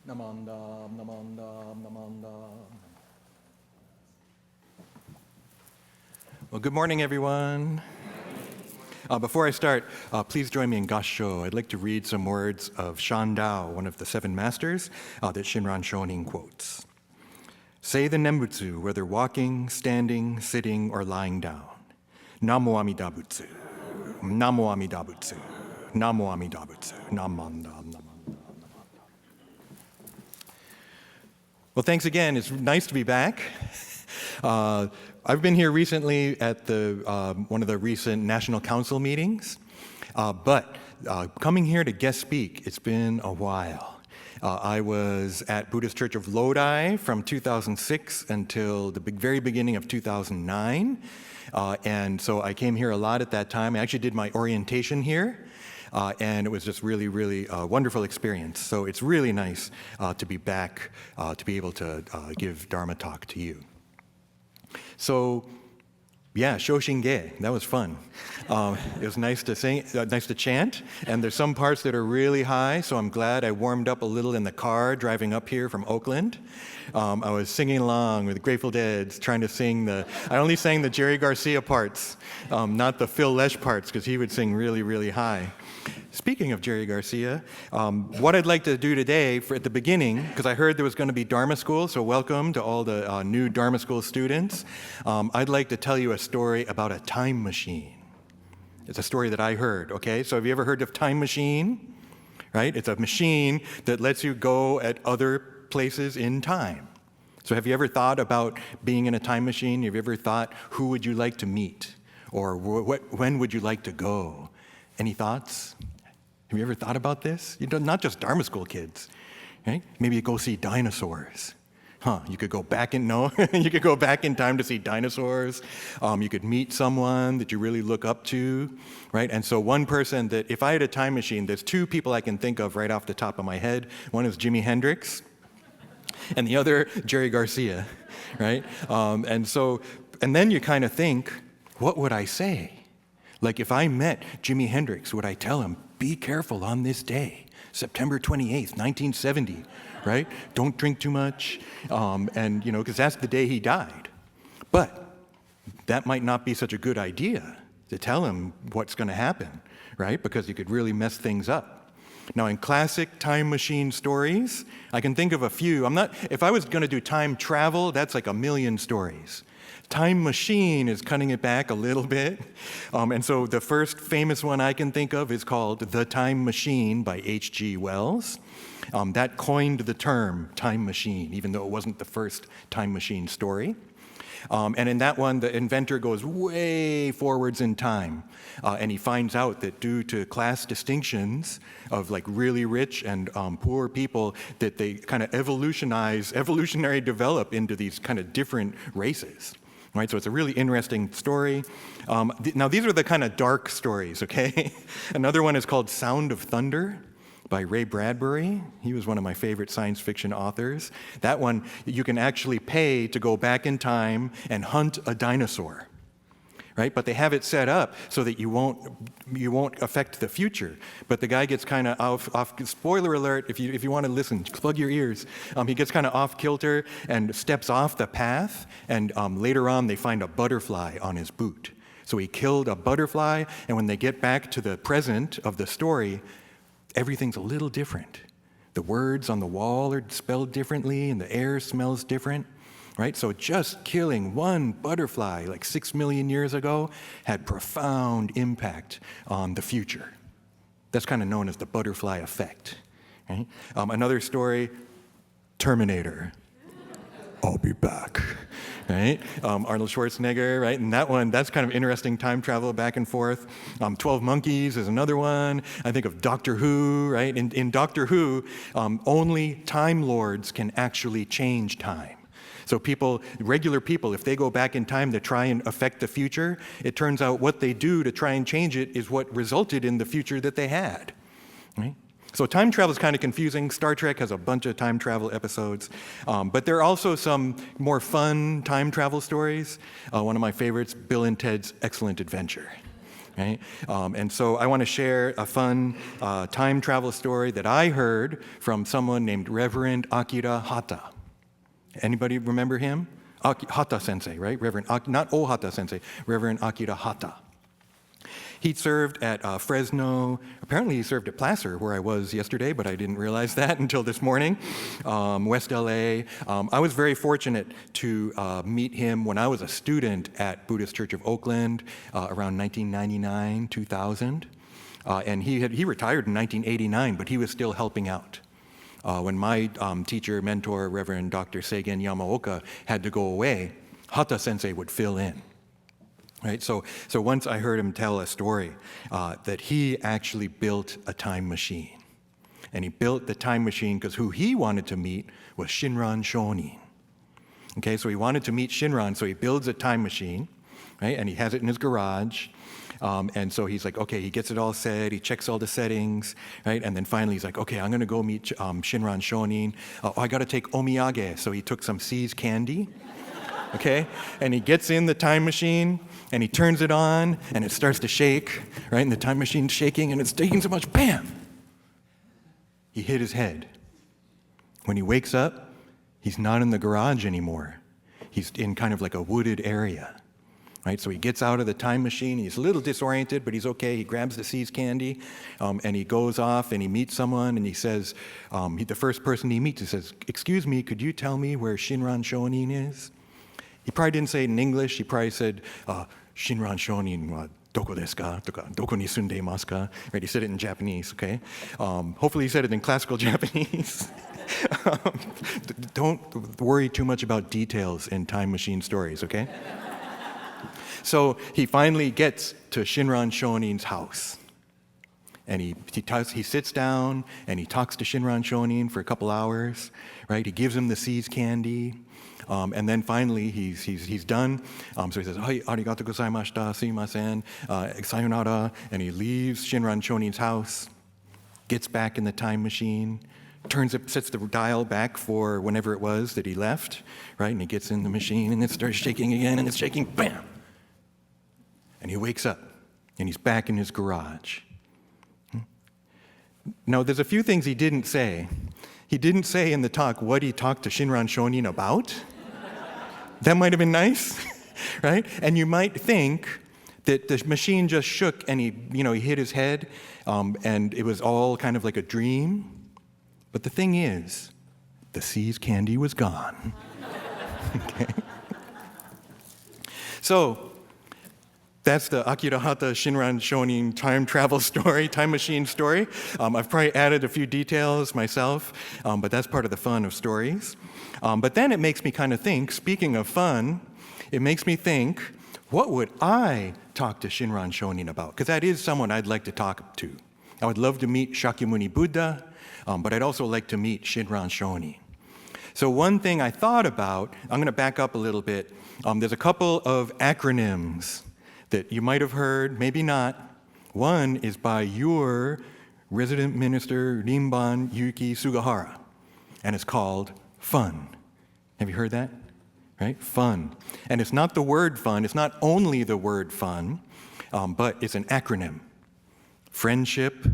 Namandam, namandam, namandam. Well, good morning, everyone. Before I start, please join me in Gassho. I'd like to read some words of Shan Dao, one of the seven masters, that Shinran Shonin quotes. Say the Nembutsu, whether walking, standing, sitting, or lying down. Namo Amida Butsu. Namo Amida Butsu. Namo Amida Butsu. Namandam, namandam. Well, thanks again. It's nice to be back. I've been here recently at one of the recent National Council meetings, but coming here to guest speak, it's been a while. I was at Buddhist Church of Lodi from 2006 until the very beginning of 2009, and so I came here a lot at that time. I actually did my orientation here. And it was just really, really a wonderful experience. So it's really nice to be back, to be able to give Dharma talk to you. So, yeah, Shoshinge, that was fun. It was nice to sing, nice to chant, and there's some parts that are really high, so I'm glad I warmed up a little in the car driving up here from Oakland. I was singing along with the Grateful Dead, trying to sing I only sang the Jerry Garcia parts, not the Phil Lesh parts, because he would sing really, really high. Speaking of Jerry Garcia, what I'd like to do today at the beginning, because I heard there was going to be Dharma School, so welcome to all the new Dharma School students. I'd like to tell you a story about a time machine. It's a story that I heard, okay? So have you ever heard of time machine? Right? It's a machine that lets you go at other places in time. So have you ever thought about being in a time machine? Have you ever thought, who would you like to meet? Or when would you like to go? Any thoughts? Have you ever thought about this? Not just Dharma School kids, right? Maybe you go see dinosaurs. You could go back you could go back in time to see dinosaurs. You could meet someone that you really look up to, right? And so one person that, if I had a time machine, there's two people I can think of right off the top of my head. One is Jimi Hendrix, and the other, Jerry Garcia, right? And then you kind of think, what would I say? Like if I met Jimi Hendrix, would I tell him, be careful on this day, September 28th, 1970, right? Don't drink too much, because that's the day he died. But that might not be such a good idea to tell him what's going to happen, right? Because you could really mess things up. Now, in classic time machine stories, I can think of a few. If I was going to do time travel, that's like a million stories. Time machine is cutting it back a little bit. And so the first famous one I can think of is called The Time Machine by H.G. Wells. That coined the term time machine, even though it wasn't the first time machine story. And in that one, the inventor goes way forwards in time. And he finds out that due to class distinctions of like really rich and poor people, that they kind of evolutionary develop into these kind of different races. Right, so it's a really interesting story. Now, these are the kind of dark stories, okay? Another one is called Sound of Thunder by Ray Bradbury. He was one of my favorite science fiction authors. That one, you can actually pay to go back in time and hunt a dinosaur, right? But they have it set up so that you won't affect the future. But the guy gets kind of off. Spoiler alert! If you want to listen, plug your ears. He gets kind of off kilter and steps off the path. And later on, they find a butterfly on his boot. So he killed a butterfly. And when they get back to the present of the story, everything's a little different. The words on the wall are spelled differently, and the air smells different. Right? So just killing one butterfly like 6 million years ago had profound impact on the future. That's kind of known as the butterfly effect. Right? Another story, Terminator. I'll be back. Right? Arnold Schwarzenegger, right? And that one, that's kind of interesting time travel back and forth. 12 Monkeys is another one. I think of Doctor Who, right? In Doctor Who, only Time Lords can actually change time. So regular people, if they go back in time to try and affect the future, it turns out what they do to try and change it is what resulted in the future that they had. Right? So time travel is kind of confusing. Star Trek has a bunch of time travel episodes. But there are also some more fun time travel stories. One of my favorites, Bill and Ted's Excellent Adventure. right? And so I want to share a fun time travel story that I heard from someone named Reverend Akira Hata. Anybody remember him? Hata Sensei, right? Not Ohata Sensei, Reverend Akira Hata. He served at Fresno. Apparently he served at Placer, where I was yesterday, but I didn't realize that until this morning. West LA. I was very fortunate to meet him when I was a student at Buddhist Church of Oakland around 1999, 2000. And he retired in 1989, but he was still helping out. When my teacher, mentor, Reverend Dr. Seigen Yamaoka, had to go away, Hata Sensei would fill in. Right? So once I heard him tell a story that he actually built a time machine. And he built the time machine because who he wanted to meet was Shinran Shonin. Okay, so he wanted to meet Shinran, so he builds a time machine, right? And he has it in his garage. And so he's like, okay, he gets it all set, he checks all the settings, right? And then finally he's like, okay, I'm gonna go meet Shinran Shonin. I gotta take omiyage. So he took some See's candy, okay? And he gets in the time machine, and he turns it on, and it starts to shake, right? And the time machine's shaking, and it's taking so much, bam! He hit his head. When he wakes up, he's not in the garage anymore. He's in kind of like a wooded area, right? So he gets out of the time machine. He's a little disoriented, but he's okay. He grabs the See's candy, and he goes off, and he meets someone, and he says, the first person he meets, he says, excuse me, could you tell me where Shinran Shonin is? He probably didn't say it in English. He probably said, Shinran Shonin wa doko desu ka? Toka, doko ni sunde imasu ka? Right, he said it in Japanese, okay? Hopefully he said it in classical Japanese. Don't worry too much about details in time machine stories, okay? So he finally gets to Shinran Shonin's house. And he sits down and he talks to Shinran Shonin for a couple hours, right? He gives him the See's candy. And then finally, he's done. So he says, "Hai, arigatou gozaimashita, sumimasen, sayonara," and he leaves Shinran Shonin's house, gets back in the time machine, sets the dial back for whenever it was that he left, right? And he gets in the machine, and it starts shaking again, and it's shaking, bam! And he wakes up, and he's back in his garage. Now, there's a few things he didn't say. He didn't say in the talk what he talked to Shinran Shonin about. That might have been nice, right? And you might think that the machine just shook and he hit his head, and it was all kind of like a dream. But the thing is, the See's candy was gone. Okay? So that's the Akira Hata Shinran Shonin time travel story, time machine story. I've probably added a few details myself, but that's part of the fun of stories. But then it makes me kind of think, speaking of fun, it makes me think, what would I talk to Shinran Shonin about? Because that is someone I'd like to talk to. I would love to meet Shakyamuni Buddha, but I'd also like to meet Shinran Shonin. So one thing I thought about, I'm going to back up a little bit. There's a couple of acronyms that you might have heard, maybe not. One is by your resident minister, Rinban Yuki Sugahara, and it's called FUN. Have you heard that? Right? FUN. And it's not the word fun, it's not only the word fun, but it's an acronym. Friendship,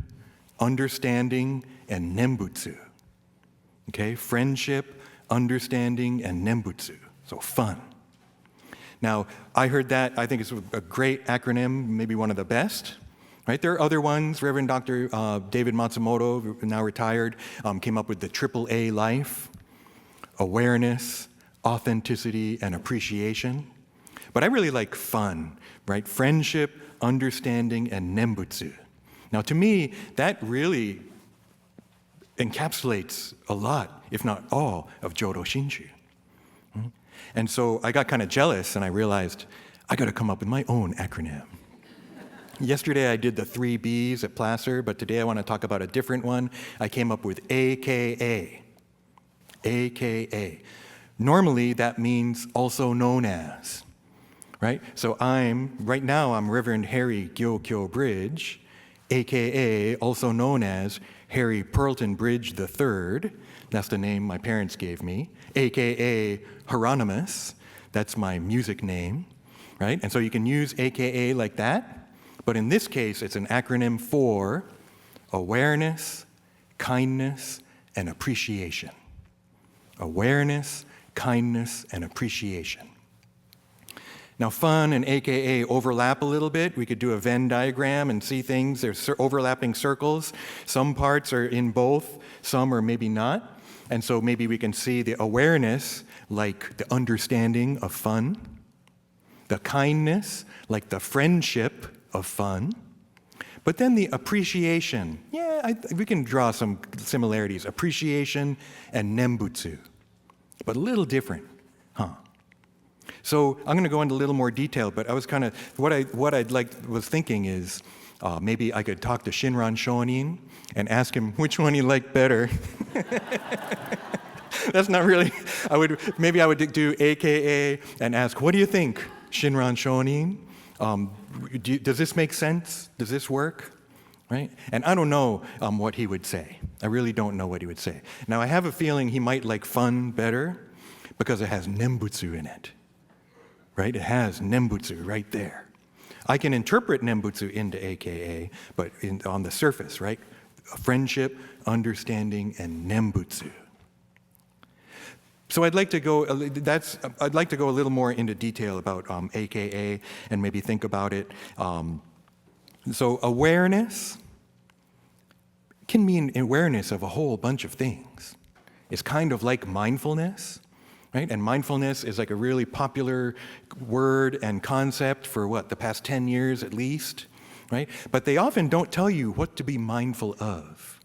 understanding, and nembutsu. Okay? Friendship, understanding, and nembutsu. So FUN. Now, I heard that. I think it's a great acronym, maybe one of the best. Right? There are other ones. Reverend Dr. David Matsumoto, now retired, came up with the AAA life, awareness, authenticity, and appreciation. But I really like FUN, right? Friendship, understanding, and nembutsu. Now, to me, that really encapsulates a lot, if not all, of Jodo Shinshu. And so I got kind of jealous, and I realized I got to come up with my own acronym. Yesterday I did the 3 B's at Placer, but today I want to talk about a different one. I came up with AKA. AKA. Normally that means also known as, right? So right now I'm Reverend Harry Gyokyo Bridge, AKA also known as Harry Pearlton Bridge III. That's the name my parents gave me. AKA Hieronymus. That's my music name, right? And so you can use AKA like that. But in this case, it's an acronym for awareness, kindness, and appreciation. Awareness, kindness, and appreciation. Now, fun and AKA overlap a little bit. We could do a Venn diagram and see things. There's overlapping circles. Some parts are in both, some are maybe not. And so maybe we can see the awareness like the understanding of fun, the kindness like the friendship of fun, but then the appreciation. We can draw some similarities. Appreciation and nembutsu, but a little different, huh? So I'm going to go into a little more detail, but I was kind of, was thinking is maybe I could talk to Shinran Shonin and ask him which one he liked better. That's not really, maybe I would do AKA and ask, what do you think, Shinran Shonin? Does this make sense? Does this work? Right? And I don't know what he would say. I really don't know what he would say. Now, I have a feeling he might like fun better because it has nembutsu in it. Right? It has nembutsu right there. I can interpret nembutsu into AKA, but on the surface, right? Friendship, understanding, and nembutsu. So I'd like to go a little more into detail about AKA and maybe think about it. So awareness can mean awareness of a whole bunch of things. It's kind of like mindfulness. Right? And mindfulness is like a really popular word and concept for the past 10 years at least, right? But they often don't tell you what to be mindful of.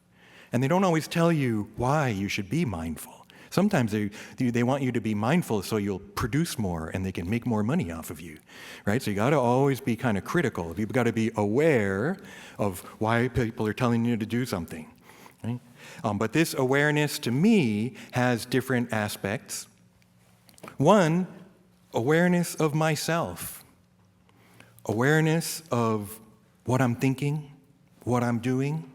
And they don't always tell you why you should be mindful. Sometimes they want you to be mindful so you'll produce more and they can make more money off of you, right? So you got to always be kind of critical. You've got to be aware of why people are telling you to do something, right? But this awareness to me has different aspects. One, awareness of myself, awareness of what I'm thinking, what I'm doing.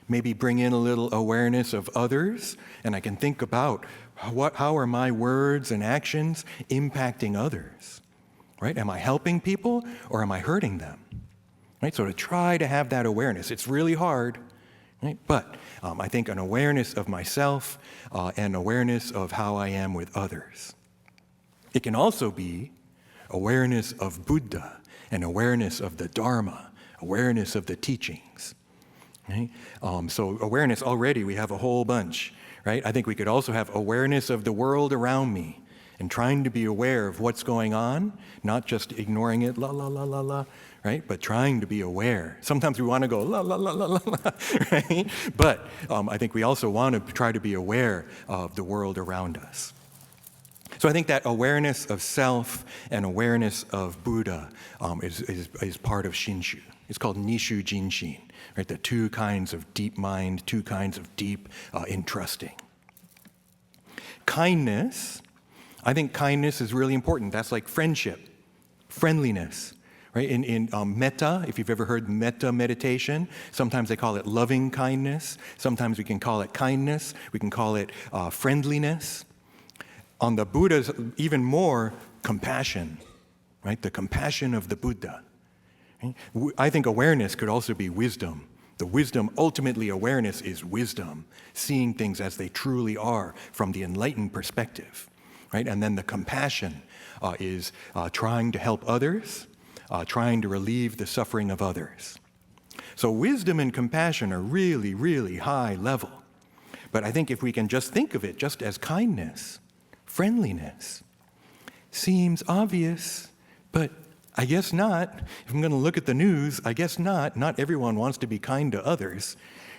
Maybe bring in a little awareness of others, and I can think about how are my words and actions impacting others, right? Am I helping people or am I hurting them, right? So to try to have that awareness, it's really hard, right? But I think an awareness of myself and awareness of how I am with others. It can also be awareness of Buddha and awareness of the Dharma, awareness of the teachings. Right? So awareness already, we have a whole bunch. Right? I think we could also have awareness of the world around me and trying to be aware of what's going on, not just ignoring it, la, la, la, la, la, right? But trying to be aware. Sometimes we want to go, la, la, la, la, la, la, right? But I think we also want to try to be aware of the world around us. So I think that awareness of self and awareness of Buddha is part of Shinshu. It's called Nishu Jinshin, right? The two kinds of deep mind, two kinds of deep entrusting. Kindness, I think kindness is really important. That's like friendship, friendliness, right? In metta, if you've ever heard metta meditation, sometimes they call it loving kindness. Sometimes we can call it kindness. We can call it friendliness. On the Buddha's, even more compassion, right? The compassion of the Buddha. Right? I think awareness could also be wisdom. The wisdom, ultimately awareness is wisdom, seeing things as they truly are from the enlightened perspective, right? And then the compassion is trying to help others, trying to relieve the suffering of others. So wisdom and compassion are really, really high level. But I think if we can just think of it just as kindness, friendliness, seems obvious, but I guess not. If I'm going to look at the news, I guess not. Not everyone wants to be kind to others,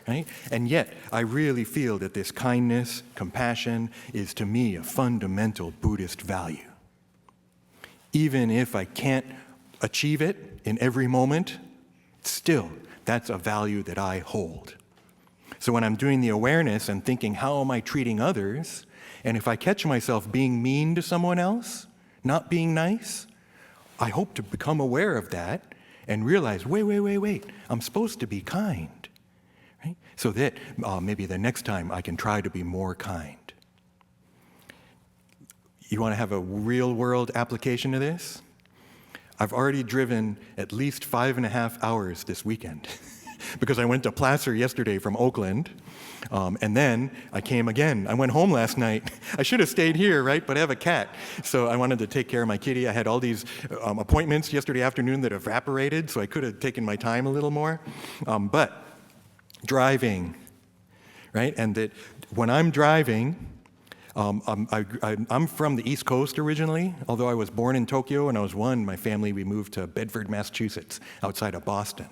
right? And yet, I really feel that this kindness, compassion, is to me a fundamental Buddhist value. Even if I can't achieve it in every moment, still, that's a value that I hold. So when I'm doing the awareness and thinking, how am I treating others? And if I catch myself being mean to someone else, not being nice, I hope to become aware of that and realize, wait, I'm supposed to be kind, right? So that maybe the next time I can try to be more kind. You want to have a real world application of this? I've already driven at least 5.5 hours this weekend because I went to Placer yesterday from Oakland, and then I came again. I went home last night. I should have stayed here, right? But I have a cat, so I wanted to take care of my kitty. I had all these appointments yesterday afternoon that evaporated, so I could have taken my time a little more. But driving, right? And that when I'm driving, I'm from the East Coast originally, although I was born in Tokyo. When I was one, my family, we moved to Bedford, Massachusetts, outside of Boston.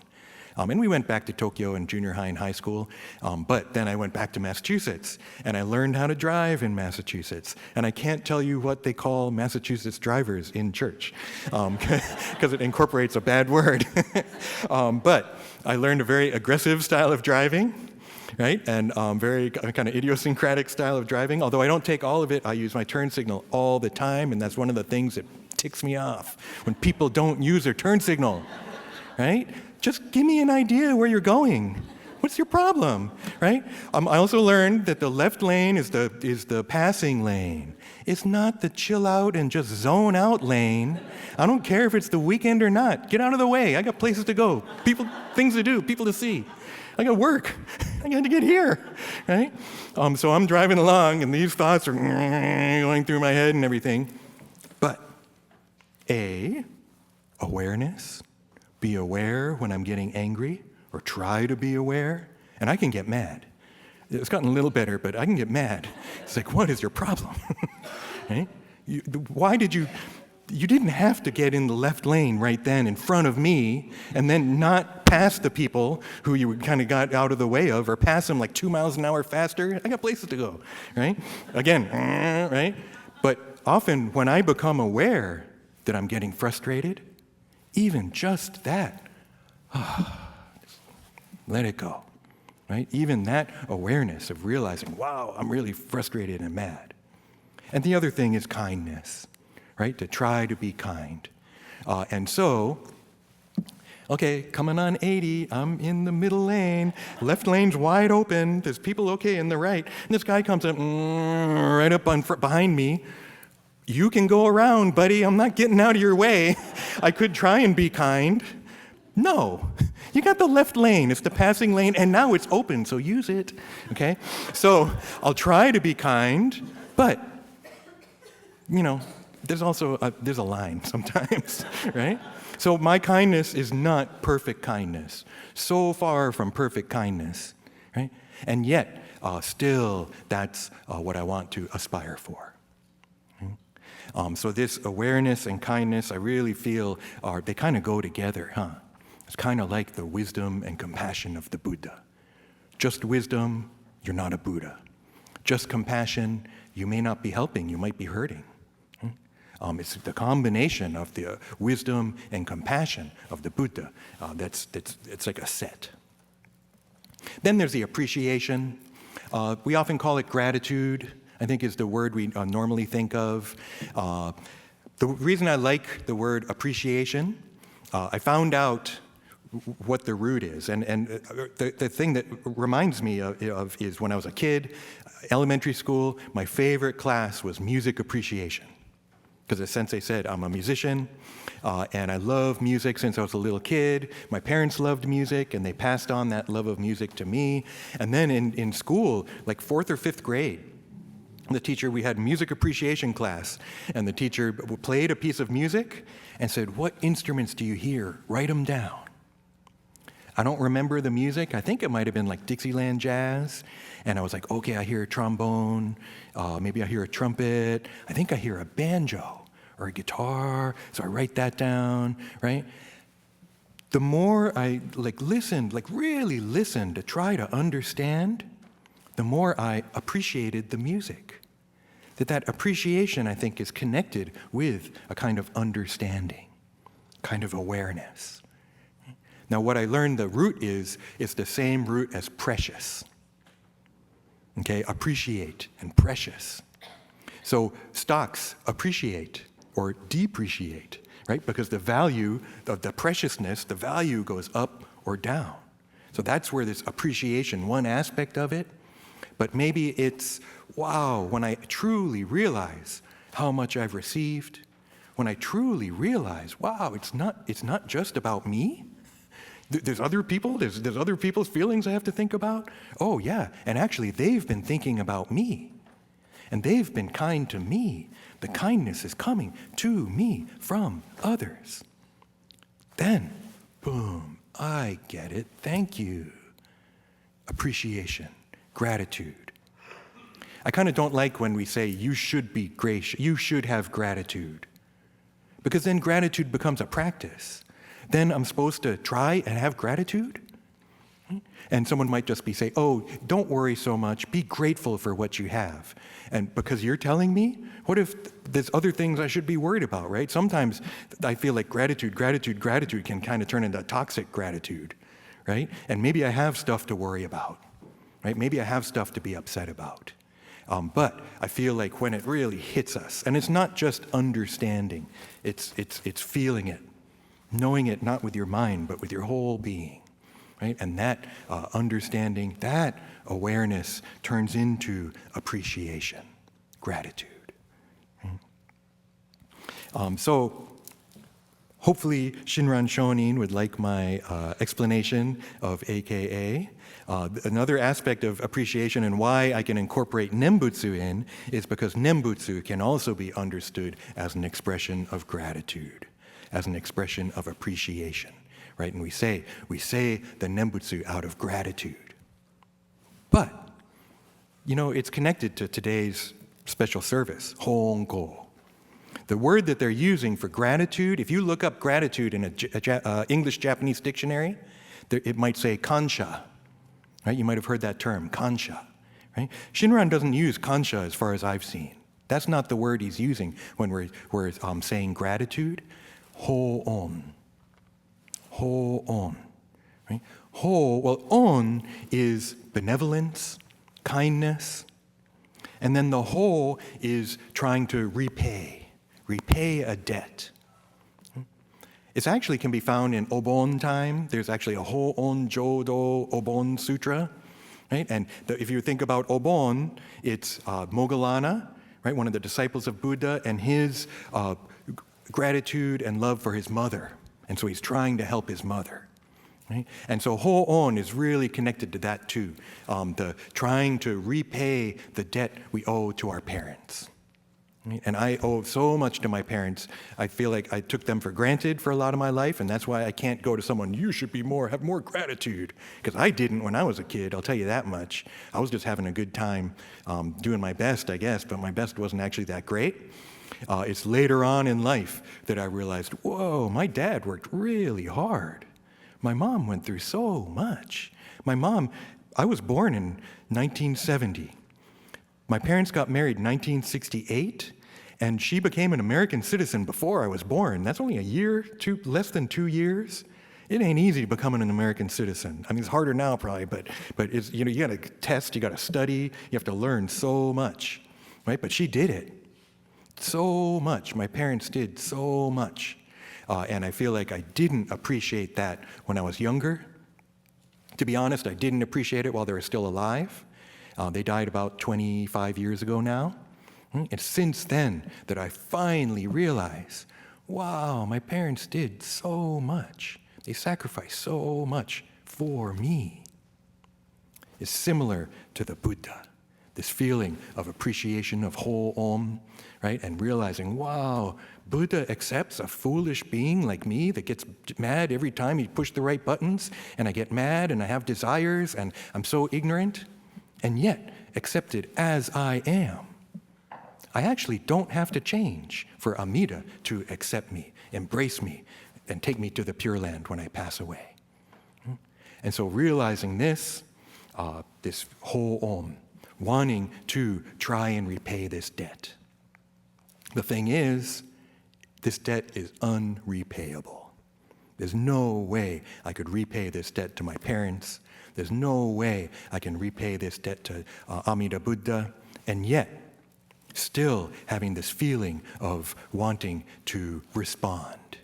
And we went back to Tokyo in junior high and high school, but then I went back to Massachusetts, and I learned how to drive in Massachusetts. And I can't tell you what they call Massachusetts drivers in church, because it incorporates a bad word. But I learned a very aggressive style of driving, right? And very kind of idiosyncratic style of driving. Although I don't take all of it, I use my turn signal all the time, and that's one of the things that ticks me off, when people don't use their turn signal, right? Just give me an idea where you're going. What's your problem, right? I also learned that the left lane is the passing lane. It's not the chill out and just zone out lane. I don't care if it's the weekend or not. Get out of the way. I got places to go, things to do, people to see. I got work. I got to get here, right? So I'm driving along, and these thoughts are going through my head and everything. But awareness. Be aware when I'm getting angry, or try to be aware. And I can get mad. It's gotten a little better, but I can get mad. It's like, what is your problem? Right? Why did you didn't have to get in the left lane right then in front of me and then not pass the people who you kind of got out of the way of, or pass them like 2 miles an hour faster. I got places to go, right? Again, right? But often when I become aware that I'm getting frustrated, even just that, let it go, right? Even that awareness of realizing, wow, I'm really frustrated and mad. And the other thing is kindness, right? To try to be kind. And so, okay, coming on 80, I'm in the middle lane. Left lane's wide open. There's people okay in the right. And this guy comes up right up behind me. You can go around, buddy. I'm not getting out of your way. I could try and be kind. No. You got the left lane. It's the passing lane, and now it's open, so use it, okay? So I'll try to be kind, but, there's also there's a line sometimes, right? So my kindness is not perfect kindness. So far from perfect kindness, right? And yet, still, that's what I want to aspire for. So this awareness and kindness, I really feel, they kind of go together, huh? It's kind of like the wisdom and compassion of the Buddha. Just wisdom, you're not a Buddha. Just compassion, you may not be helping, you might be hurting. It's the combination of the wisdom and compassion of the Buddha it's like a set. Then there's the appreciation. We often call it gratitude, I think is the word we normally think of. The reason I like the word appreciation, I found out what the root is. And the thing that reminds me of is when I was a kid, elementary school, my favorite class was music appreciation. Because the sensei said, I'm a musician, and I love music since I was a little kid. My parents loved music, and they passed on that love of music to me. And then in school, like 4th or 5th grade, we had music appreciation class, and the teacher played a piece of music and said, what instruments do you hear? Write them down. I don't remember the music. I think it might have been like Dixieland jazz. And I was like, okay, I hear a trombone. Maybe I hear a trumpet. I think I hear a banjo or a guitar. So I write that down, right? The more I really listened to try to understand, the more I appreciated the music. That appreciation, I think, is connected with a kind of understanding, kind of awareness. Now, what I learned the root is the same root as precious. Okay, appreciate and precious. So stocks appreciate or depreciate, right? Because the value of the preciousness, the value goes up or down. So that's where this appreciation, one aspect of it, but maybe it's, wow, when I truly realize how much I've received, when I truly realize, wow, it's not just about me. There's other people, there's other people's feelings I have to think about. Oh yeah, and actually they've been thinking about me. And they've been kind to me. The kindness is coming to me from others. Then, boom, I get it. Thank you. Appreciation, gratitude. I kind of don't like when we say you should be gracious, you should have gratitude. Because then gratitude becomes a practice. Then I'm supposed to try and have gratitude? And someone might just be saying, oh, don't worry so much, be grateful for what you have. And because you're telling me, what if there's other things I should be worried about, right? Sometimes I feel like gratitude can kind of turn into toxic gratitude, right? And maybe I have stuff to worry about, right? Maybe I have stuff to be upset about. But I feel like when it really hits us, and it's not just understanding, it's feeling it, knowing it not with your mind, but with your whole being. Right? And that understanding, that awareness turns into appreciation, gratitude. So hopefully Shinran Shonin would like my explanation of AKA. Another aspect of appreciation and why I can incorporate Nembutsu in is because Nembutsu can also be understood as an expression of gratitude, as an expression of appreciation. Right? And we say the Nembutsu out of gratitude. But, it's connected to today's special service, Hoonko. The word that they're using for gratitude, if you look up gratitude in a English-Japanese dictionary, it might say kansha. Right? You might have heard that term, kansha. Right? Shinran doesn't use kansha as far as I've seen. That's not the word he's using when we're saying gratitude. Ho-on. Ho-on, right? On is benevolence, kindness, and then the ho is trying to repay a debt. It actually can be found in Obon time. There's actually a Ho-on Jodo Obon Sutra, right? And if you think about Obon, it's Moggallana, right? One of the disciples of Buddha, and his gratitude and love for his mother. And so he's trying to help his mother. Right? And so Ho-on is really connected to that too, the trying to repay the debt we owe to our parents. Right? And I owe so much to my parents. I feel like I took them for granted for a lot of my life, and that's why I can't go to someone, you should have more gratitude. Because I didn't when I was a kid, I'll tell you that much. I was just having a good time doing my best, I guess, but my best wasn't actually that great. It's later on in life that I realized, whoa, my dad worked really hard. My mom went through so much. I was born in 1970. My parents got married in 1968, and she became an American citizen before I was born. That's only less than 2 years. It ain't easy to become an American citizen. I mean, it's harder now probably, but it's, you got to test, you got to study, you have to learn so much, right? But she did it. So much. My parents did so much. And I feel like I didn't appreciate that when I was younger. To be honest, I didn't appreciate it while they were still alive. They died about 25 years ago now. It's since then that I finally realized, wow, my parents did so much. They sacrificed so much for me. It's similar to the Buddha. This feeling of appreciation of Ho-on, right? And realizing, wow, Buddha accepts a foolish being like me that gets mad every time he pushes the right buttons, and I get mad and I have desires and I'm so ignorant, and yet accepted as I am. I actually don't have to change for Amida to accept me, embrace me, and take me to the Pure Land when I pass away. And so realizing this Ho-on, wanting to try and repay this debt. The thing is, this debt is unrepayable. There's no way I could repay this debt to my parents. There's no way I can repay this debt to Amida Buddha, and yet still having this feeling of wanting to respond.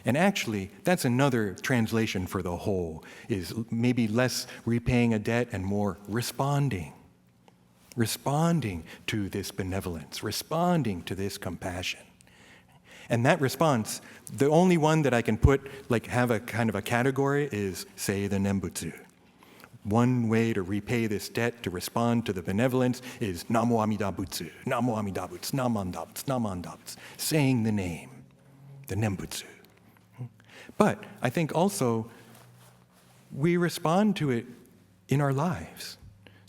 And actually, that's another translation for the whole, is maybe less repaying a debt and more responding to this benevolence, responding to this compassion. And that response, the only one that I can put, like have a kind of a category is say the Nembutsu. One way to repay this debt, to respond to the benevolence, is Namo Amida Butsu, Namo Amida Butsu, Namanda Butsu, Namanda Butsu, saying the name, the Nembutsu. But I think also we respond to it in our lives,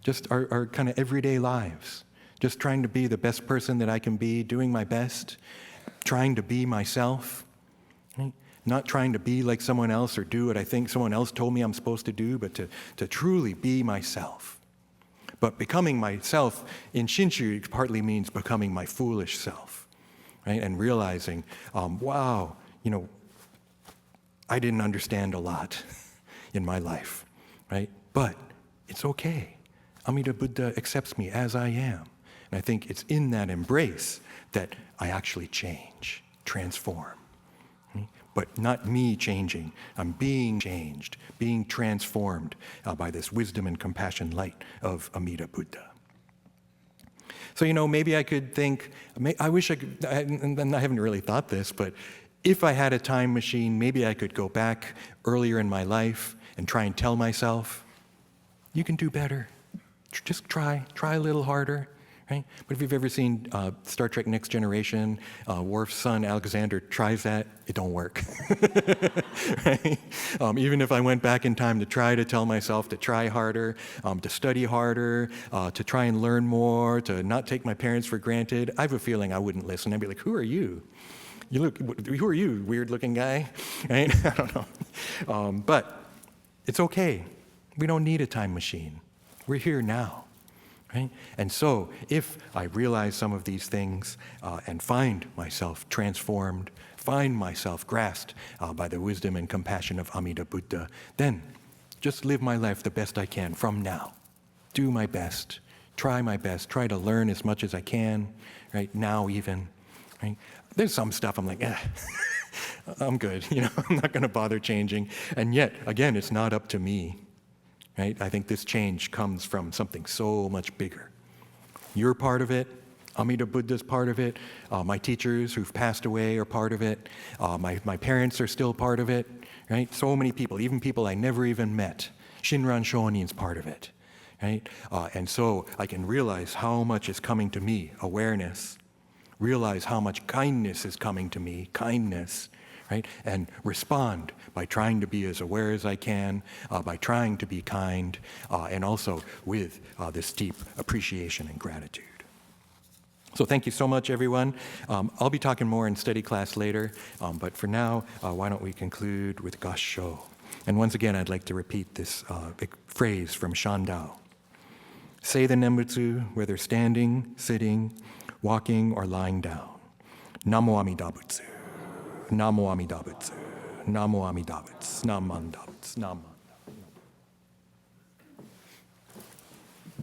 just our kind of everyday lives, just trying to be the best person that I can be, doing my best, trying to be myself, right? Not trying to be like someone else or do what I think someone else told me I'm supposed to do, but to truly be myself. But becoming myself in Shinshu partly means becoming my foolish self, right? And realizing, wow, I didn't understand a lot in my life, right? But it's okay. Amida Buddha accepts me as I am. And I think it's in that embrace that I actually change, transform. But not me changing. I'm being changed, being transformed by this wisdom and compassion light of Amida Buddha. So, maybe I could think, I wish I could, and I haven't really thought this, but if I had a time machine, maybe I could go back earlier in my life and try and tell myself, you can do better. Just try a little harder. Right? But if you've ever seen Star Trek Next Generation, Worf's son Alexander tries that, it don't work. Right? Even if I went back in time to try to tell myself to try harder, to study harder, to try and learn more, to not take my parents for granted, I have a feeling I wouldn't listen. I'd be like, who are you? Who are you, weird-looking guy? Right? I don't know. But it's okay. We don't need a time machine. We're here now. Right? And so, if I realize some of these things and find myself transformed, find myself grasped by the wisdom and compassion of Amida Buddha, then just live my life the best I can from now. Do my best, try to learn as much as I can, right? Now even. Right? There's some stuff I'm like, I'm good, I'm not going to bother changing. And yet, again, it's not up to me. Right? I think this change comes from something so much bigger. You're part of it. Amida Buddha's part of it. My teachers who've passed away are part of it. My parents are still part of it. Right? So many people, even people I never even met. Shinran Shonin's part of it. Right? And so I can realize how much is coming to me, awareness. Realize how much kindness is coming to me, kindness. Right? And respond by trying to be as aware as I can, by trying to be kind, and also with this deep appreciation and gratitude. So thank you so much, everyone. I'll be talking more in study class later, but for now, why don't we conclude with Gassho. And once again, I'd like to repeat this phrase from Shandao. Say the Nembutsu, whether standing, sitting, walking, or lying down. Namo Amida Butsu. Namo Amida Butsu. Namo Amida Butsu. Namanda Butsu. Nama.